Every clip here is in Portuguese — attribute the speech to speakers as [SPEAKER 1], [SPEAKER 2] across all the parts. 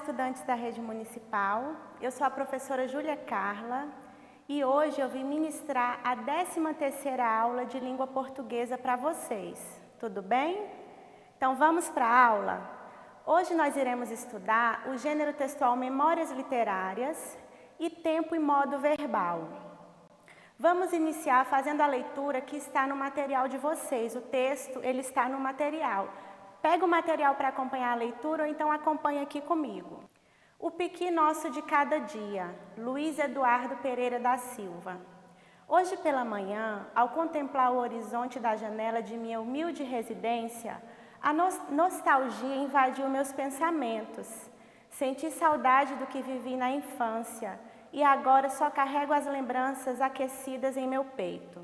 [SPEAKER 1] estudantes da rede municipal. Eu sou a professora Júlia Carla e hoje eu vim ministrar a 13ª aula de língua portuguesa para vocês. Tudo bem? Então vamos para a aula? Hoje nós iremos estudar o gênero textual Memórias Literárias e Tempo e Modo Verbal. Vamos iniciar fazendo a leitura que está no material de vocês. O texto, ele está no material. Pega o material para acompanhar a leitura ou então acompanha aqui comigo. O piqui nosso de cada dia, Luiz Eduardo Pereira da Silva. Hoje pela manhã, ao contemplar o horizonte da janela de minha humilde residência, a nostalgia invadiu meus pensamentos. Senti saudade do que vivi na infância e agora só carrego as lembranças aquecidas em meu peito.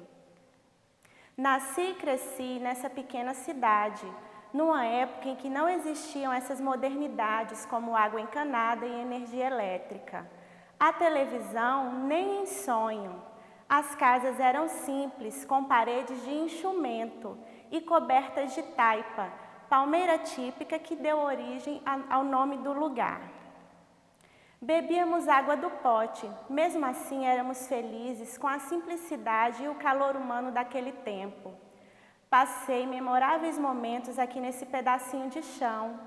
[SPEAKER 1] Nasci e cresci nessa pequena cidade, numa época em que não existiam essas modernidades como água encanada e energia elétrica. A televisão nem em sonho. As casas eram simples, com paredes de enxumento e cobertas de taipa, palmeira típica que deu origem ao nome do lugar. Bebíamos água do pote, mesmo assim éramos felizes com a simplicidade e o calor humano daquele tempo. Passei memoráveis momentos aqui nesse pedacinho de chão,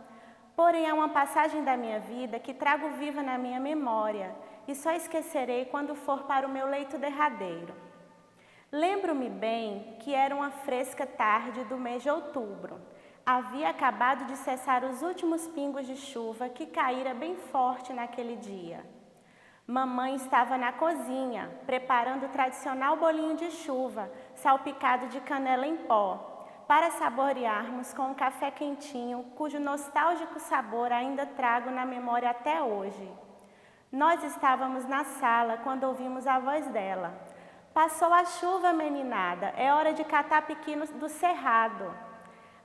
[SPEAKER 1] porém há uma passagem da minha vida que trago viva na minha memória e só esquecerei quando for para o meu leito derradeiro. Lembro-me bem que era uma fresca tarde do mês de outubro. Havia acabado de cessar os últimos pingos de chuva que caíra bem forte naquele dia. Mamãe estava na cozinha, preparando o tradicional bolinho de chuva, salpicado de canela em pó, para saborearmos com um café quentinho, cujo nostálgico sabor ainda trago na memória até hoje. Nós estávamos na sala quando ouvimos a voz dela. Passou a chuva, meninada, é hora de catar piqui do cerrado.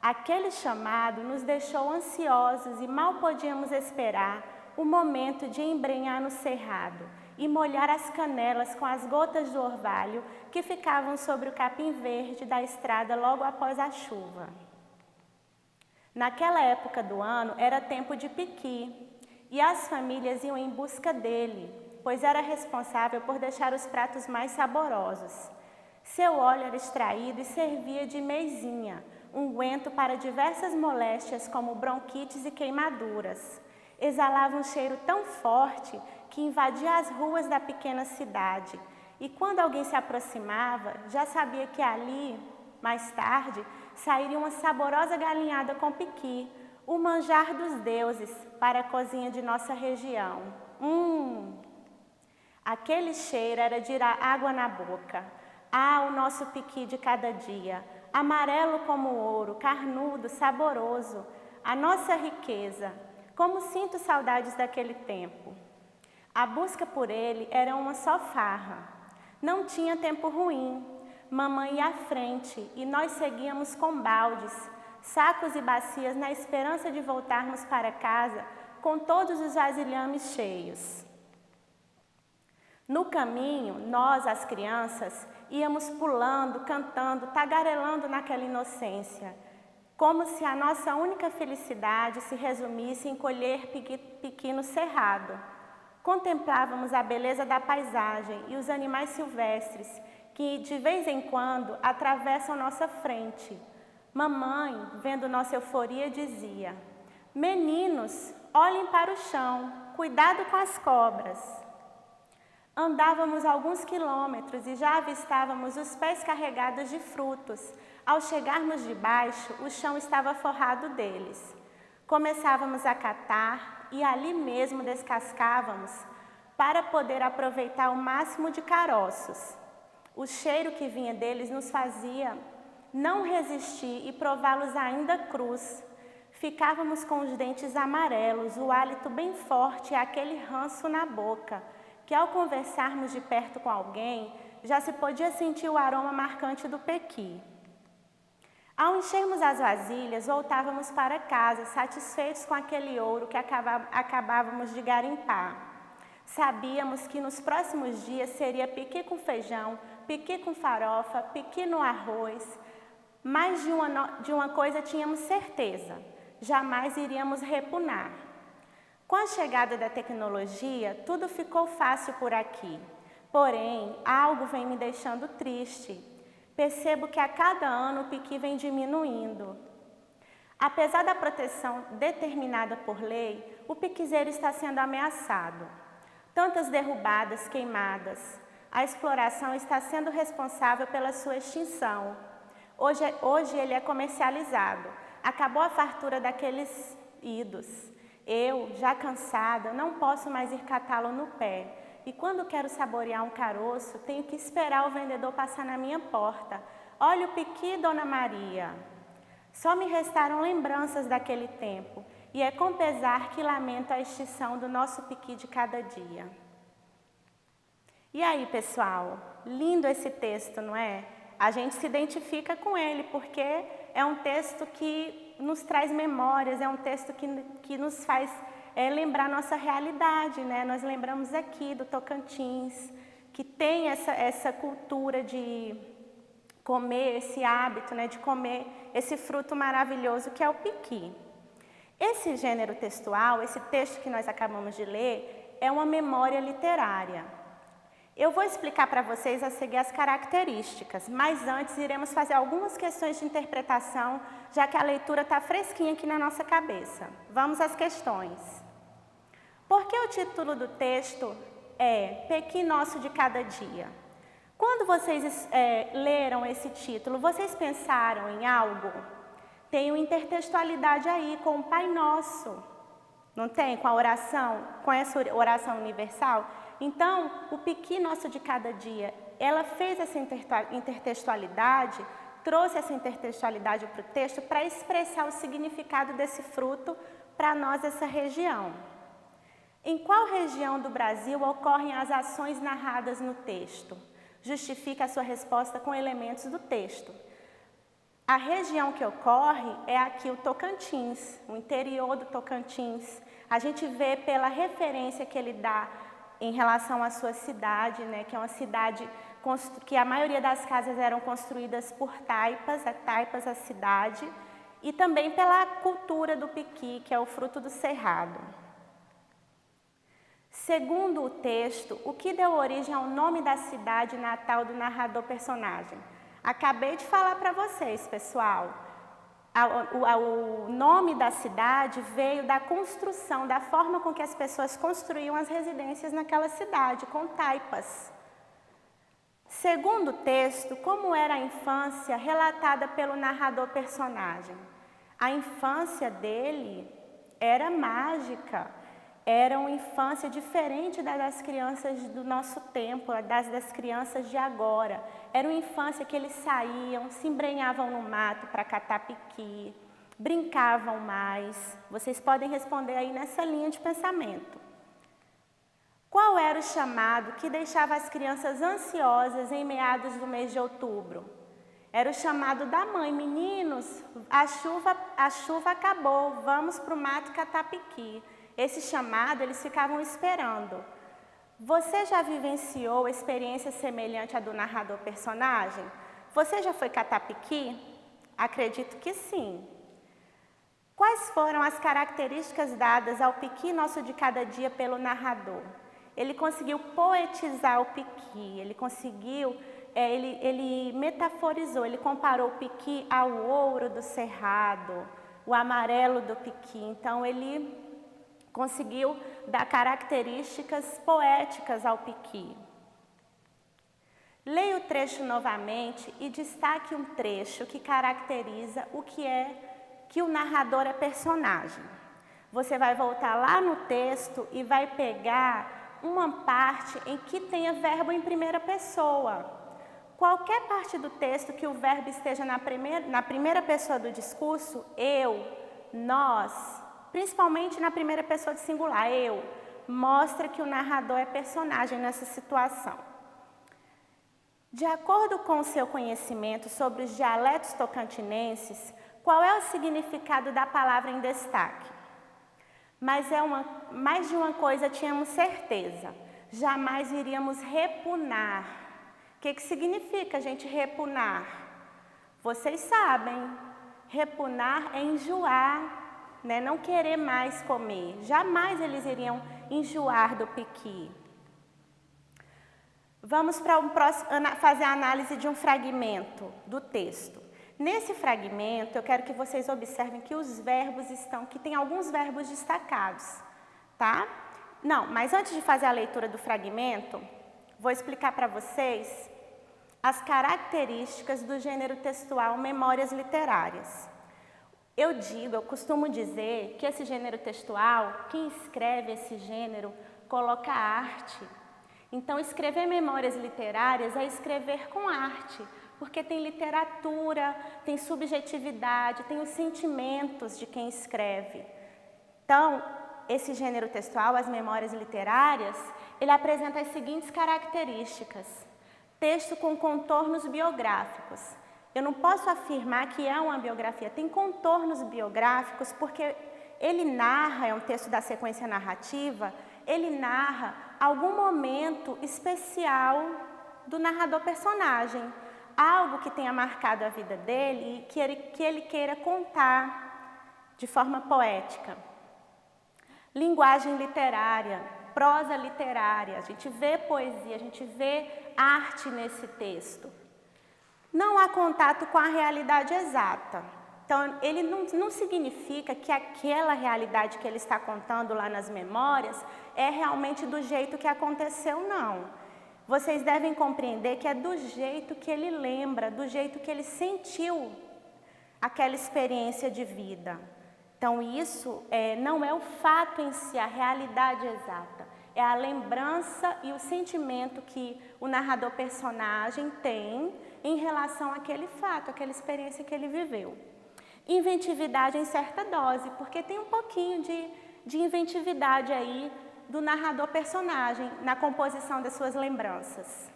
[SPEAKER 1] Aquele chamado nos deixou ansiosos e mal podíamos esperar o momento de embrenhar no cerrado e molhar as canelas com as gotas do orvalho que ficavam sobre o capim verde da estrada logo após a chuva. Naquela época do ano era tempo de piqui e as famílias iam em busca dele, pois era responsável por deixar os pratos mais saborosos. Seu óleo era extraído e servia de meizinha, unguento para diversas moléstias como bronquites e queimaduras. Exalava um cheiro tão forte que invadia as ruas da pequena cidade. E quando alguém se aproximava, já sabia que ali, mais tarde, sairia uma saborosa galinhada com piqui, o manjar dos deuses para a cozinha de nossa região. Aquele cheiro era de água na boca. Ah, o nosso piqui de cada dia, amarelo como ouro, carnudo, saboroso, a nossa riqueza. Como sinto saudades daquele tempo. A busca por ele era uma só farra. Não tinha tempo ruim. Mamãe ia à frente e nós seguíamos com baldes, sacos e bacias na esperança de voltarmos para casa com todos os vasilhames cheios. No caminho, nós, as crianças, íamos pulando, cantando, tagarelando naquela inocência, como se a nossa única felicidade se resumisse em colher piqui no cerrado. Contemplávamos a beleza da paisagem e os animais silvestres que, de vez em quando, atravessam nossa frente. Mamãe, vendo nossa euforia, dizia: "Meninos, olhem para o chão, cuidado com as cobras." Andávamos alguns quilômetros e já avistávamos os pés carregados de frutos. Ao chegarmos de baixo, o chão estava forrado deles. Começávamos a catar e ali mesmo descascávamos para poder aproveitar o máximo de caroços. O cheiro que vinha deles nos fazia não resistir e prová-los ainda crus. Ficávamos com os dentes amarelos, o hálito bem forte e aquele ranço na boca, que ao conversarmos de perto com alguém, já se podia sentir o aroma marcante do pequi. Ao enchermos as vasilhas, voltávamos para casa, satisfeitos com aquele ouro que acabávamos de garimpar. Sabíamos que nos próximos dias seria piqui com feijão, piqui com farofa, piqui no arroz. Mais de uma coisa tínhamos certeza: jamais iríamos repunar. Com a chegada da tecnologia, tudo ficou fácil por aqui. Porém, algo vem me deixando triste. Percebo que a cada ano o piqui vem diminuindo. Apesar da proteção determinada por lei, o piquizeiro está sendo ameaçado. Tantas derrubadas, queimadas, a exploração está sendo responsável pela sua extinção. Hoje ele é comercializado. Acabou a fartura daqueles idos. Eu, já cansada, não posso mais ir catá-lo no pé. E quando quero saborear um caroço, tenho que esperar o vendedor passar na minha porta. Olha o piqui, Dona Maria. Só me restaram lembranças daquele tempo. E é com pesar que lamento a extinção do nosso piqui de cada dia. E aí, pessoal? Lindo esse texto, não é? A gente se identifica com ele, porque é um texto que nos traz memórias, é um texto que nos faz lembrar nossa realidade, né? Nós lembramos aqui do Tocantins, que tem essa cultura de comer, esse hábito, né, de comer esse fruto maravilhoso que é o piqui. Esse gênero textual, esse texto que nós acabamos de ler, é uma memória literária. Eu vou explicar para vocês a seguir as características, mas antes iremos fazer algumas questões de interpretação, já que a leitura está fresquinha aqui na nossa cabeça. Vamos às questões. Por que o título do texto é Piqui Nosso de Cada Dia? Quando vocês leram esse título, vocês pensaram em algo? Tem uma intertextualidade aí com o Pai Nosso, não tem? Com a oração, com essa oração universal? Então, o piqui nosso de cada dia, ela fez essa intertextualidade, trouxe essa intertextualidade para o texto para expressar o significado desse fruto para nós, essa região. Em qual região do Brasil ocorrem as ações narradas no texto? Justifique a sua resposta com elementos do texto. A região que ocorre é aqui o Tocantins, o interior do Tocantins. A gente vê pela referência que ele dá em relação à sua cidade, né, que é uma cidade que a maioria das casas eram construídas por taipas, a cidade, e também pela cultura do piqui, que é o fruto do cerrado. Segundo o texto, o que deu origem ao nome da cidade natal do narrador-personagem? Acabei de falar para vocês, pessoal. O nome da cidade veio da construção, da forma com que as pessoas construíam as residências naquela cidade, com taipas. Segundo o texto, como era a infância relatada pelo narrador-personagem? A infância dele era mágica. Era uma infância diferente das crianças do nosso tempo, das crianças de agora. Era uma infância que eles saíam, se embrenhavam no mato para catar piqui, brincavam mais. Vocês podem responder aí nessa linha de pensamento. Qual era o chamado que deixava as crianças ansiosas em meados do mês de outubro? Era o chamado da mãe: meninos, a chuva acabou, vamos para o mato catar piqui. Esse chamado, eles ficavam esperando. Você já vivenciou experiência semelhante à do narrador-personagem? Você já foi catar piqui? Acredito que sim. Quais foram as características dadas ao piqui nosso de cada dia pelo narrador? Ele conseguiu poetizar o piqui, ele metaforizou, ele comparou o piqui ao ouro do cerrado, o amarelo do piqui. Então, ele conseguiu dar características poéticas ao piqui. Leia o trecho novamente e destaque um trecho que caracteriza o que é que o narrador é personagem. Você vai voltar lá no texto e vai pegar uma parte em que tenha verbo em primeira pessoa. Qualquer parte do texto que o verbo esteja na primeira pessoa do discurso, eu, nós, principalmente na primeira pessoa de singular, eu, mostra que o narrador é personagem nessa situação. De acordo com o seu conhecimento sobre os dialetos tocantinenses, qual é o significado da palavra em destaque? Mais de uma coisa tínhamos certeza, jamais iríamos repunar. O que significa, gente, repunar? Vocês sabem, repunar é enjoar. né? Não querer mais comer. Jamais eles iriam enjoar do piqui. Vamos para fazer a análise de um fragmento do texto. Nesse fragmento, eu quero que vocês observem que os verbos que tem alguns verbos destacados, tá? Não, mas antes de fazer a leitura do fragmento, vou explicar para vocês as características do gênero textual memórias literárias. Eu costumo dizer que esse gênero textual, quem escreve esse gênero, coloca arte. Então, escrever memórias literárias é escrever com arte, porque tem literatura, tem subjetividade, tem os sentimentos de quem escreve. Então, esse gênero textual, as memórias literárias, ele apresenta as seguintes características. Texto com contornos biográficos. Eu não posso afirmar que é uma biografia, tem contornos biográficos porque ele narra, é um texto da sequência narrativa, ele narra algum momento especial do narrador-personagem, algo que tenha marcado a vida dele e que ele queira contar de forma poética. Linguagem literária, prosa literária, a gente vê poesia, a gente vê arte nesse texto. Não há contato com a realidade exata. Então, ele não significa que aquela realidade que ele está contando lá nas memórias é realmente do jeito que aconteceu, não. Vocês devem compreender que é do jeito que ele lembra, do jeito que ele sentiu aquela experiência de vida. Então, isso não é o fato em si, a realidade exata. É a lembrança e o sentimento que o narrador-personagem tem em relação àquele fato, àquela experiência que ele viveu. Inventividade em certa dose, porque tem um pouquinho de inventividade aí do narrador-personagem na composição das suas lembranças.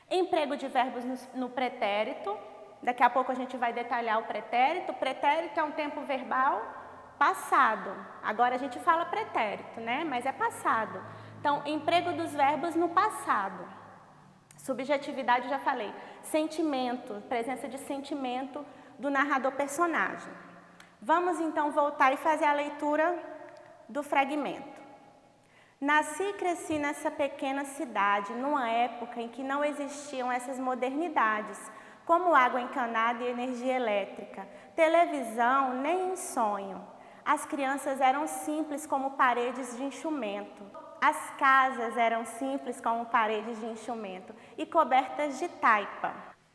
[SPEAKER 1] Emprego de verbos no pretérito, daqui a pouco a gente vai detalhar o pretérito. O pretérito é um tempo verbal passado, agora a gente fala pretérito, né? Mas é passado. Então, emprego dos verbos no passado. Subjetividade, já falei. Sentimento, presença de sentimento do narrador-personagem. Vamos então voltar e fazer a leitura do fragmento. Nasci e cresci nessa pequena cidade, numa época em que não existiam essas modernidades, como água encanada e energia elétrica, televisão nem em sonho. As crianças eram simples como paredes de enxumento. As casas eram simples como paredes de enxumento e cobertas de taipa.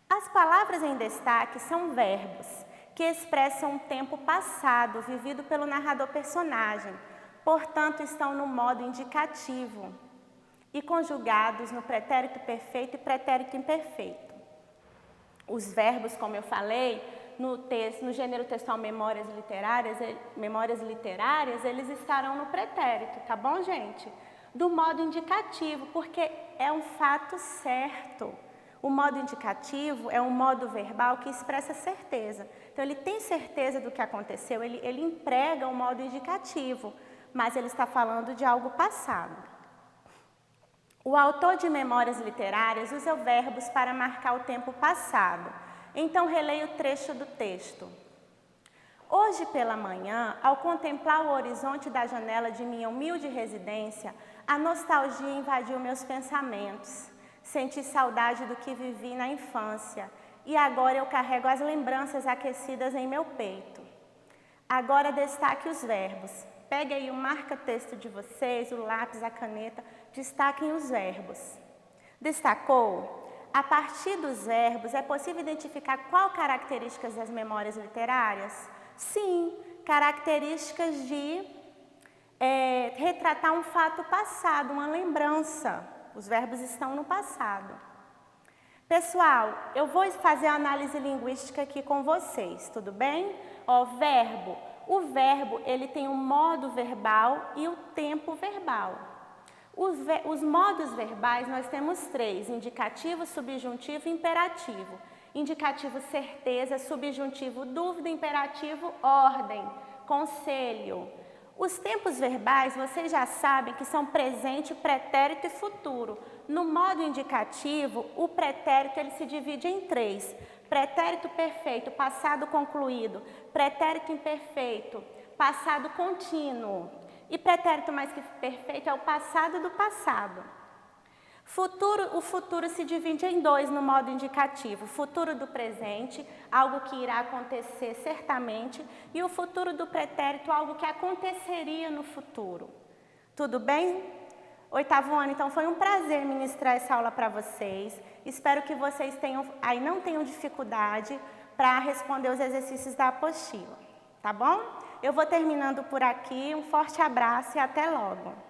[SPEAKER 1] As palavras em destaque são verbos que expressam um tempo passado vivido pelo narrador-personagem, portanto, estão no modo indicativo e conjugados no pretérito perfeito e pretérito imperfeito. Os verbos, como eu falei, no gênero textual memórias literárias, eles estarão no pretérito, tá bom, gente? Do modo indicativo, porque é um fato certo. O modo indicativo é um modo verbal que expressa certeza. Então, ele tem certeza do que aconteceu, ele emprega o modo indicativo, mas ele está falando de algo passado. O autor de memórias literárias usa verbos para marcar o tempo passado. Então, releio o trecho do texto. Hoje pela manhã, ao contemplar o horizonte da janela de minha humilde residência, a nostalgia invadiu meus pensamentos. Senti saudade do que vivi na infância e agora eu carrego as lembranças aquecidas em meu peito. Agora destaque os verbos. Pegue aí o marca-texto de vocês, o lápis, a caneta, destaquem os verbos. Destacou? A partir dos verbos, é possível identificar qual características das memórias literárias? Sim, características de retratar um fato passado, uma lembrança. Os verbos estão no passado. Pessoal, eu vou fazer a análise linguística aqui com vocês, tudo bem? Ó, verbo. O verbo, ele tem um modo verbal e o tempo verbal. Os modos verbais, nós temos 3, indicativo, subjuntivo e imperativo. Indicativo, certeza, subjuntivo, dúvida, imperativo, ordem, conselho. Os tempos verbais, vocês já sabem que são presente, pretérito e futuro. No modo indicativo, o pretérito ele se divide em 3. Pretérito perfeito, passado concluído. Pretérito imperfeito, passado contínuo. E pretérito mais que perfeito é o passado do passado. O futuro se divide em dois no modo indicativo. Futuro do presente, algo que irá acontecer certamente, e o futuro do pretérito, algo que aconteceria no futuro. Tudo bem? Oitavo ano, então foi um prazer ministrar essa aula para vocês. Espero que vocês não tenham dificuldade para responder os exercícios da apostila, tá bom? Eu vou terminando por aqui, um forte abraço e até logo!